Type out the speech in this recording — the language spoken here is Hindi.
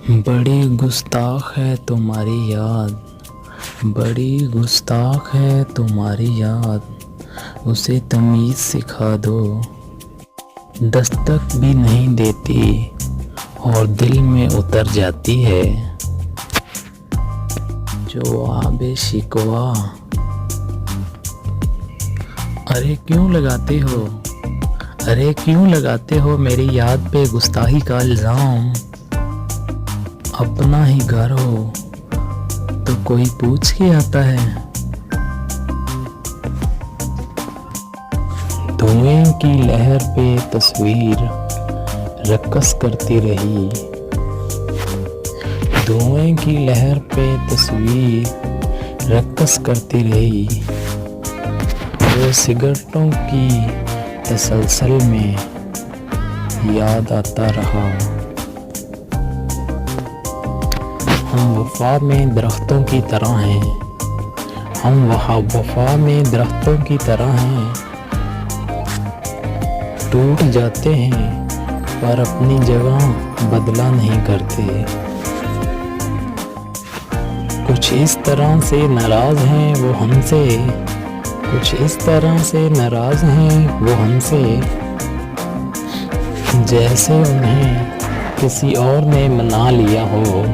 बड़ी गुस्ताख है तुम्हारी याद, बड़ी गुस्ताख है तुम्हारी याद, उसे तमीज़ सिखा दो। दस्तक भी नहीं देती और दिल में उतर जाती है। जो आबे शिकवा, अरे क्यों लगाते हो, अरे क्यों लगाते हो मेरी याद पे गुस्ताखी का इल्ज़ाम। अपना ही घर हो तो कोई पूछ के आता है। धुएं की लहर पे तस्वीर रक्स करती रही, धुएं की लहर पे तस्वीर रक्स करती रही। वो सिगरेटों की तसलसल में याद आता रहा। हम वफा में दरख्तों की तरह हैं, हम वफा में दरख्तों की तरह हैं। टूट जाते हैं पर अपनी जगह बदला नहीं करते। कुछ इस तरह से नाराज हैं वो हमसे, कुछ इस तरह से नाराज हैं वो हमसे, जैसे उन्हें किसी और ने मना लिया हो।